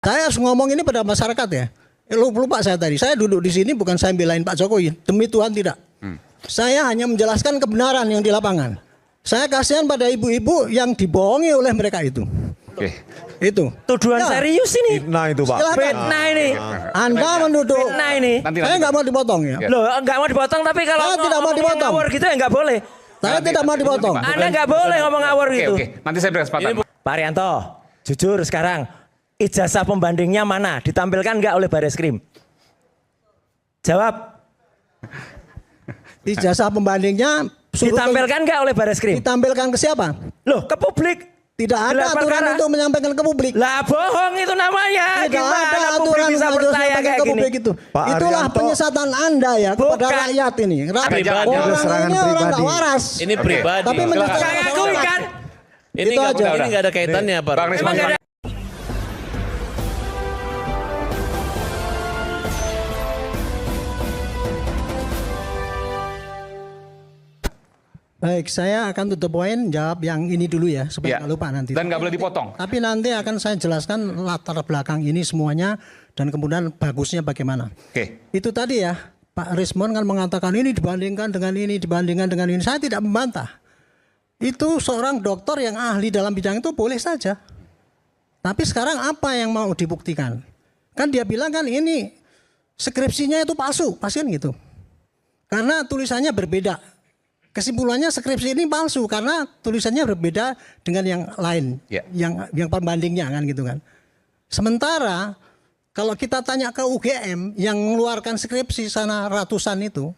Saya harus ngomong ini pada masyarakat ya. Lupa saya tadi. Saya duduk di sini bukan saya belain Pak Jokowi. Demi Tuhan tidak. Saya hanya menjelaskan kebenaran yang di lapangan. Saya kasihan pada ibu-ibu yang dibohongi oleh mereka itu. Oke. Itu. Tuduhan serius ini. Fitnah itu Pak. Fitnah ini. Anda menuduh. Fitnah ini. Saya nggak mau dipotong ya. Loh, nggak mau dipotong tapi kalau Saya tidak mau dipotong. ngawur gitu ya nggak boleh. Saya tidak mau dipotong. Anda nggak boleh ngomong ngawur gitu. Oke. Nanti saya beri kesempatan. Pak Arianto, jujur sekarang ijazah pembandingnya mana? Ditampilkan nggak oleh Bareskrim? Jawab. Ijazah pembandingnya Ditampilkan nggak oleh Bareskrim? ditampilkan ke siapa? Loh, ke publik. Tidak ada Gelar aturan perkara. untuk menyampaikan ke publik. Lah bohong itu namanya. Tidak Gimana ada publik aturan bisa untuk percaya menyampaikan kayak ke gini? publik itu. Pak Itulah Arianto. penyesatan Anda ya kepada Bukan. rakyat ini. Jangan, Orang serangan ini orang pribadi. nggak waras. Ini pribadi. Tapi menyesatkan Saya akui kan. Ini Itu aja. nggak ada kaitannya, Pak. Bang Risman, Emang nggak ada. Baik, saya akan tutup poin jawab yang ini dulu ya supaya nggak lupa nanti. Dan nggak boleh dipotong. Tapi nanti akan saya jelaskan latar belakang ini semuanya dan kemudian bagusnya bagaimana. Oke. Itu tadi ya, Pak Rismon kan mengatakan ini dibandingkan dengan ini, dibandingkan dengan ini. Saya tidak membantah. Itu seorang dokter yang ahli dalam bidang itu boleh saja. Tapi sekarang apa yang mau dibuktikan? Kan dia bilang kan ini skripsinya itu palsu, pasien gitu. Karena tulisannya berbeda. Kesimpulannya skripsi ini palsu karena tulisannya berbeda dengan yang lain, Ya. yang pembandingnya kan gitu kan. Sementara kalau kita tanya ke UGM yang mengeluarkan skripsi sana ratusan itu,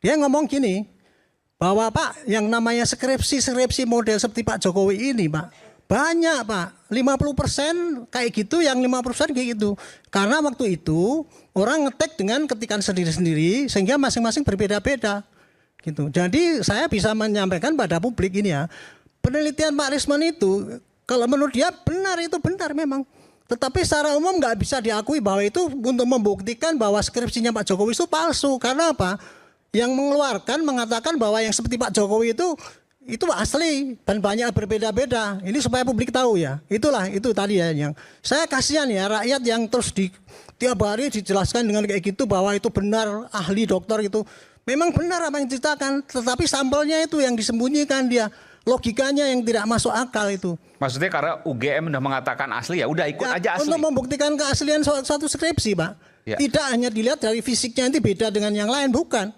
dia ngomong gini, bahwa Pak yang namanya skripsi model seperti Pak Jokowi ini Pak, banyak Pak, 50% kayak gitu, yang 50% kayak gitu. Karena waktu itu orang ngetek dengan ketikan sendiri-sendiri sehingga masing-masing berbeda-beda. Gitu. Jadi saya bisa menyampaikan pada publik ini ya, penelitian Pak Risman itu kalau menurut dia benar, itu benar memang. Tetapi secara umum nggak bisa diakui bahwa itu untuk membuktikan bahwa skripsinya Pak Jokowi itu palsu. Karena apa? Yang mengeluarkan mengatakan bahwa yang seperti Pak Jokowi itu asli dan banyak berbeda-beda. Ini supaya publik tahu ya. Itulah itu tadi ya yang saya kasihan ya rakyat yang terus tiap hari dijelaskan dengan kayak gitu bahwa itu benar ahli dokter itu. Memang benar apa yang diceritakan, tetapi sampelnya itu yang disembunyikan dia. Logikanya yang tidak masuk akal itu. Maksudnya karena UGM udah mengatakan asli ya udah ikut aja asli. Untuk membuktikan keaslian suatu skripsi Pak. Ya. Tidak hanya dilihat dari fisiknya itu beda dengan yang lain, bukan.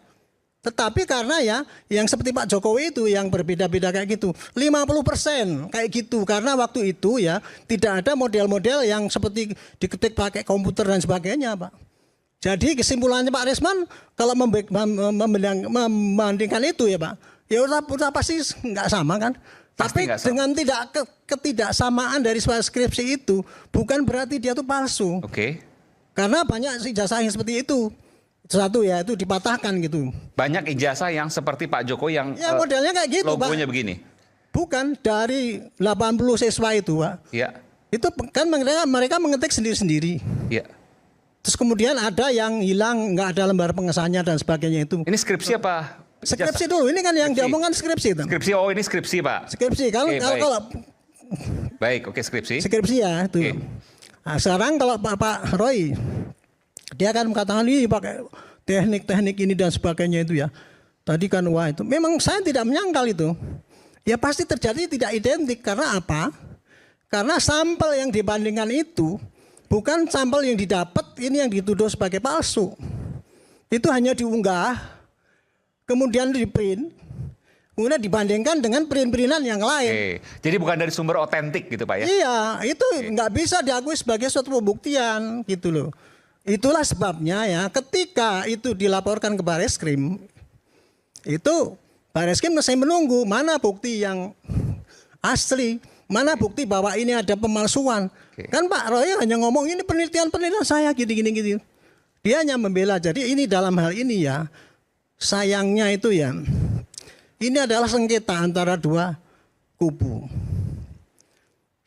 Tetapi karena ya yang seperti Pak Jokowi itu yang berbeda-beda kayak gitu. 50% kayak gitu. Karena waktu itu ya tidak ada model-model yang seperti diketik pakai komputer dan sebagainya Pak. Jadi kesimpulannya Pak Risman kalau membandingkan itu ya Pak, ya udah pasti nggak sama kan. Pasti Tapi nggak sama. dengan ketidaksamaan dari skripsi itu bukan berarti dia itu palsu. Oke. Karena banyak ijazah yang seperti itu. Satu ya itu dipatahkan gitu. Banyak ijazah yang seperti Pak Jokowi yang Ya modelnya kayak gitu logonya Pak. begini. Bukan dari 80 siswa itu Pak. Iya. Itu kan mereka mengetik sendiri-sendiri. Iya. Terus kemudian ada yang hilang, nggak ada lembar pengesahannya dan sebagainya itu. Ini skripsi apa? Skripsi dulu, ini kan yang Skripsi. diomongkan skripsi itu. Skripsi, oh ini skripsi Pak. Skripsi, kalau Oke, baik. kalau Baik, oke skripsi. skripsi ya itu. Oke. Nah, sekarang kalau Pak Roy, dia kan mengatakan ini pakai teknik-teknik ini dan sebagainya itu ya. Tadi kan wah itu, memang saya tidak menyangkal itu. Ya pasti terjadi tidak identik karena apa? Karena sampel yang dibandingkan itu bukan sampel yang didapat, ini yang dituduh sebagai palsu. Itu hanya diunggah, kemudian di print, kemudian dibandingkan dengan print-printan yang lain. Oke. Jadi bukan dari sumber otentik gitu Pak ya? Iya, itu nggak bisa diakui sebagai suatu pembuktian gitu loh. Itulah sebabnya ya, ketika itu dilaporkan ke Bareskrim, itu Bareskrim masih menunggu mana bukti yang asli. Mana bukti bahwa ini ada pemalsuan? Oke. Kan Pak Roy hanya ngomong ini penelitian saya gini. Dia hanya membela. Jadi ini dalam hal ini ya, sayangnya itu ya, ini adalah sengketa antara dua kubu.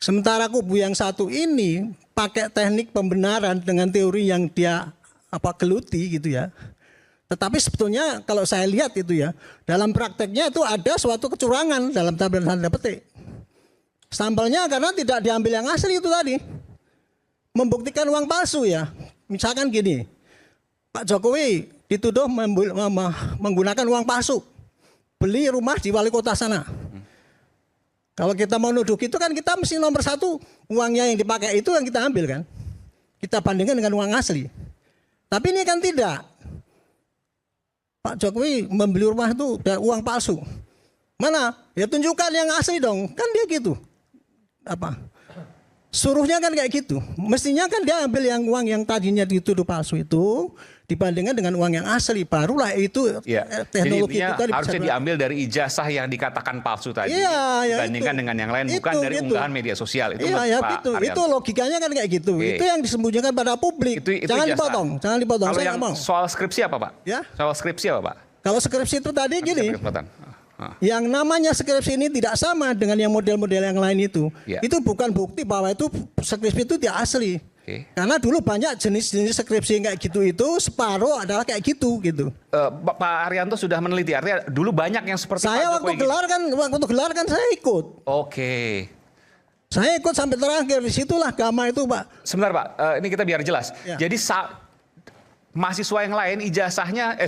Sementara kubu yang satu ini pakai teknik pembenaran dengan teori yang dia geluti gitu ya. Tetapi sebetulnya kalau saya lihat itu ya, dalam prakteknya itu ada suatu kecurangan dalam tanda petik. Sampelnya karena tidak diambil yang asli itu tadi. membuktikan uang palsu ya. Misalkan gini, Pak Jokowi dituduh menggunakan uang palsu, beli rumah di wali kota sana. Kalau kita mau nuduh gitu kan kita mesti nomor satu uangnya yang dipakai itu yang kita ambil kan. Kita bandingkan dengan uang asli. Tapi ini kan tidak. Pak Jokowi membeli rumah itu dari uang palsu. Mana? Ya tunjukkan yang asli dong. Kan dia gitu. Apa? Suruhnya kan kayak gitu. Mestinya kan dia ambil yang uang yang tadinya dituduh palsu itu dibandingkan dengan uang yang asli, barulah itu Ya. teknologi Jadi itu tadi harusnya bisa diambil dari ijazah yang dikatakan palsu tadi, Iya, ya dibandingkan itu. dengan yang lain, bukan Itu, dari gitu. unggahan media sosial. Itu Iya ya Pak itu Arianto. logikanya kan kayak gitu. Oke. Itu yang disembunyikan pada publik. Itu Jangan ijazah. dipotong, jangan dipotong. Kalau Saya yang nggak mau. soal skripsi apa Pak? Ya. Soal skripsi apa Pak? Kalau skripsi itu tadi gini, Kesempatan. yang namanya skripsi ini tidak sama dengan yang model-model yang lain itu. Ya. Itu bukan bukti bahwa itu skripsi itu tidak asli. Oke. Karena dulu banyak jenis-jenis skripsi yang kayak gitu itu separuh adalah kayak gitu. Pak Arianto sudah meneliti, artinya dulu banyak yang seperti Saya Pak waktu Jokowi. gelar kan saya ikut. Oke. Saya ikut sampai terakhir, disitulah Gama itu Pak. Sebentar Pak, ini kita biar jelas. Ya. Jadi mahasiswa yang lain ijazahnya,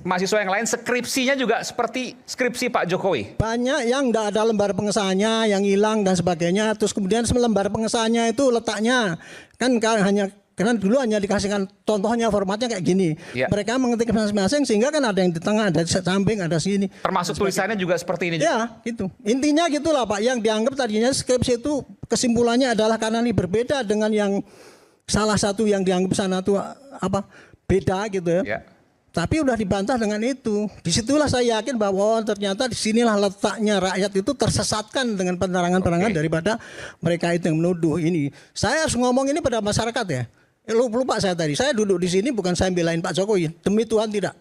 mahasiswa yang lain skripsinya juga seperti skripsi Pak Jokowi. Banyak yang tidak ada lembar pengesahannya, yang hilang dan sebagainya. Terus kemudian lembar pengesahannya itu letaknya kan karena dulu hanya dikasihkan contohnya formatnya kayak gini. Ya. Mereka mengetik masing-masing sehingga kan ada yang di tengah, ada di samping, ada sini. Termasuk tulisannya juga seperti ini. Ya, gitu. Intinya gitulah Pak. Yang dianggap tadinya skripsi itu kesimpulannya adalah karena ini berbeda dengan yang salah satu yang dianggap sana itu beda gitu ya. Ya. Tapi udah dibantah dengan itu. Disitulah saya yakin bahwa ternyata disinilah letaknya rakyat itu tersesatkan dengan penerangan-penerangan daripada mereka itu yang menuduh ini. Saya harus ngomong ini pada masyarakat ya. Lupa saya tadi. Saya duduk di sini bukan saya belain Pak Jokowi. Demi Tuhan tidak.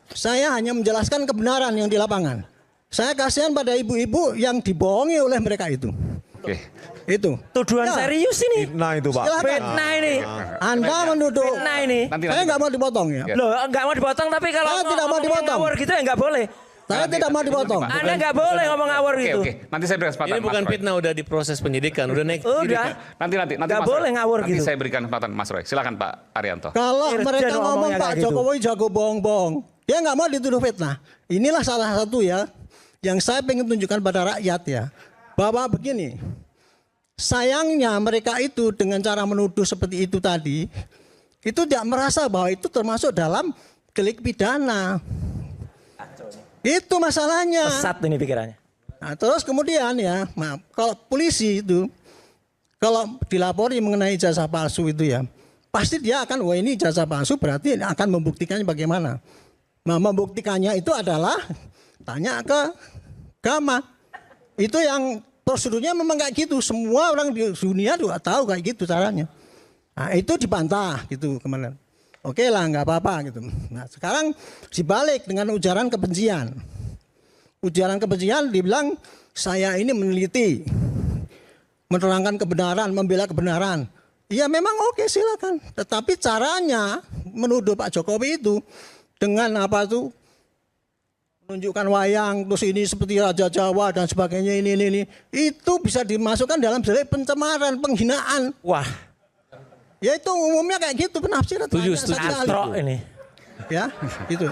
Saya hanya menjelaskan kebenaran yang di lapangan. Saya kasihan pada ibu-ibu yang dibohongi oleh mereka itu. Oke. Itu. Tuduhan Ya. serius ini. Fitnah itu Pak. Silakan. Fitnah ini. Anda menuduh. Fitnah ini. Saya nggak mau dipotong ya. Ya. Loh, nggak mau dipotong tapi kalau Saya tidak mau ngomong dipotong. ngawur gitu ya nggak boleh. Saya tidak mau dipotong. Anda nggak boleh ngomong ngawur Oke, gitu. oke. Nanti saya berikan kesempatan. Ini bukan Mas Roy. fitnah, udah diproses penyidikan, udah naik. Udah. Nanti Nggak Mas Roy. boleh ngawur Nanti gitu. saya berikan kesempatan Mas Roy. Silakan Pak Arianto. Kalau Irjen mereka ngomong ngomongnya Pak kayak gitu. Jokowi jago bohong-bohong, dia nggak mau dituduh fitnah. Inilah salah satu ya yang saya pengen tunjukkan pada rakyat ya, bahwa begini, sayangnya mereka itu dengan cara menuduh seperti itu tadi, itu tidak merasa bahwa itu termasuk dalam delik pidana. Itu masalahnya. Sesat ini pikirannya. Nah, terus kemudian ya, maaf, kalau polisi itu kalau dilapori mengenai ijazah palsu itu ya, pasti dia akan, wah ini ijazah palsu berarti akan membuktikannya bagaimana. Nah, membuktikannya itu adalah tanya ke Gama. Itu yang prosedurnya memang kayak gitu. Semua orang di dunia juga tahu kayak gitu caranya. Nah, itu dibantah gitu kemarin. Oke lah, nggak apa-apa gitu. Nah, sekarang dibalik dengan ujaran kebencian. Ujaran kebencian dibilang saya ini meneliti, menerangkan kebenaran, membela kebenaran. Ya memang oke silakan. Tetapi caranya menuduh Pak Jokowi itu dengan apa tuh menunjukkan wayang terus ini seperti Raja Jawa dan sebagainya ini itu bisa dimasukkan dalam delik pencemaran, penghinaan. Wah, Ya itu umumnya kayak gitu penafsiran. Setuju, Banyak setuju. sekali. Astro ini. Ya, itu.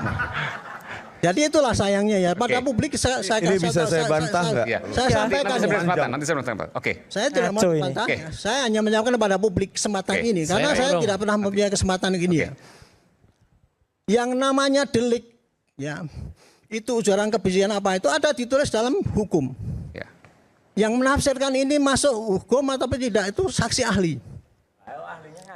Jadi itulah sayangnya ya. Pada Oke. publik saya Ini bisa saya bantah nggak? Ya. Saya Nanti sampaikan. saya beri Ya. kesempatan. Nanti saya beri kesempatan. Oke. Saya tidak mau Ngaco ini. membantah. Oke. Saya hanya menyampaikan kepada publik kesempatan Oke. ini karena Saya saya dong. tidak pernah mempunyai kesempatan gini ya. Yang namanya delik ya itu ujaran kebencian apa itu ada ditulis dalam hukum. Ya. Yang menafsirkan ini masuk hukum atau tidak itu saksi ahli.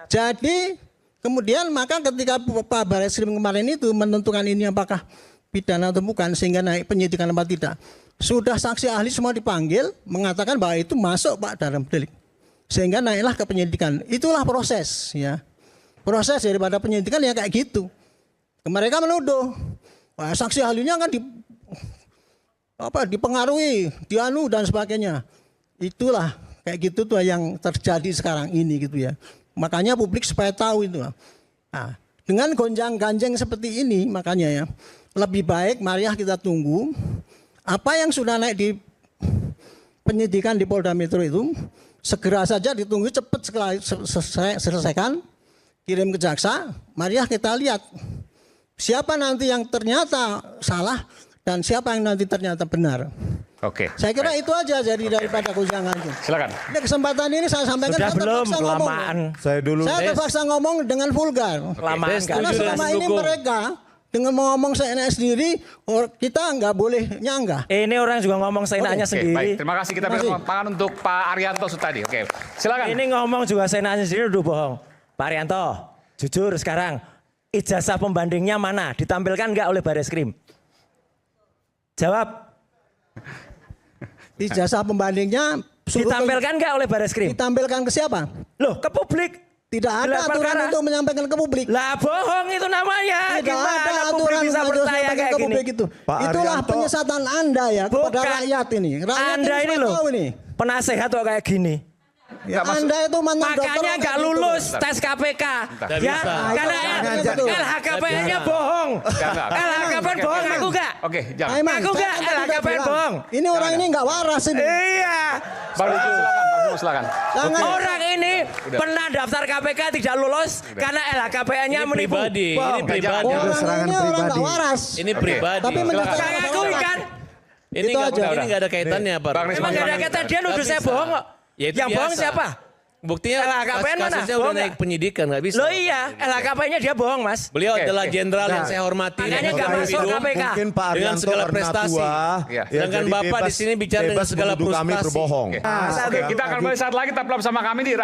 Jadi kemudian maka ketika Pak Barreskrim kemarin itu menentukan ini apakah pidana atau bukan sehingga naik penyidikan apa tidak, sudah saksi ahli semua dipanggil mengatakan bahwa itu masuk Pak dalam delik sehingga naiklah ke penyidikan. Itulah proses ya, proses daripada penyidikan ya kayak gitu. Mereka menuduh wah, saksi ahlinya kan dipengaruhi, dianu dan sebagainya. Itulah kayak gitu tuh yang terjadi sekarang ini gitu ya. Makanya publik supaya tahu itu. Nah, dengan gonjang-ganjeng seperti ini makanya ya lebih baik marilah kita tunggu apa yang sudah naik di penyidikan di Polda Metro itu segera saja ditunggu cepat sekali selesaikan, kirim ke jaksa. Mari kita lihat siapa nanti yang ternyata salah dan siapa yang nanti ternyata benar. Oke. Saya kira itu aja jadi daripada kujangan itu. Silakan. Ini kesempatan ini saya sampaikan. Sudah saya belum terpaksa ngomong. kelamaan. Saya dulu. Saya terpaksa ngomong dengan vulgar. Kelamaan Saya kan. Karena setuju selama dan ini dukung. mereka dengan mau ngomong seenak sendiri, kita nggak boleh nyanggah. Ini orang juga ngomong seenaknya Oke, sendiri. baik. Terima kasih kita Terima beri kasih. tepuk tangan untuk Pak Arianto tadi. Oke. Silakan. Ini ngomong juga seenaknya sendiri udah bohong. Pak Arianto, jujur sekarang ijazah pembandingnya mana? Ditampilkan nggak oleh Bareskrim? Jawab. Ijazah pembandingnya suruh Ditampilkan nggak oleh Bareskrim? ditampilkan ke siapa? Loh, ke publik. Tidak ada Gelar aturan perkara. untuk menyampaikan ke publik. Lah bohong itu namanya. Tidak ada Gimana aturan publik bisa untuk percaya menyampaikan kayak ke gini? publik itu. Pak Itulah Arianto. penyesatan Anda ya kepada Bukan. rakyat ini. Rakyat Anda ini sudah loh, tahu ini. penasehat kok kayak gini. Ya, Anda itu mantan dokter. Makanya kayak nggak gitu. lulus tes KPK. Nggak Ya, bisa. karena Jangan, jangan. LHKPN-nya bohong. Jangan. LHKPN bohong, aku nggak. Oke, jangan. Aiman, Aku saya nggak, kan tadi LHKPN udah bilang. bohong. Ini orang ini nggak waras ini. Iya. Bang Rusmo, silakan. Bang Rusmo, silakan. Jangan. Orang ini pernah daftar KPK tidak lulus karena LHKPN-nya Ini menipu. pribadi, Bohong. ini pribadi. Orang serangan ini orang nggak pribadi. waras. Ini pribadi. Tapi menyatakan Saya masalah akui waras. kan. Ini Itu nggak aja. ini nggak ada kaitannya, Pak. Bang Risma, Emang nggak ada kata dia nuduh saya bohong kok. Ya, itu Yang bohong biasa. siapa? Buktinya LHKPN mana? kasusnya Bohong udah naik nggak? penyidikan, nggak bisa. Loh iya, LHKPN-nya dia bohong, Mas. Beliau Oke, adalah oke. jenderal yang saya hormati. Makanya dan nggak saya masuk hidup. KPK. Mungkin Pak Dengan Arianto segala karena prestasi. tua. Iya. Sedangkan jadi Bapak bebas- di sini bicara dengan bebas segala menuduh kami frustasi. berbohong. Oke, kita akan kembali saat lagi tetap bersama kami di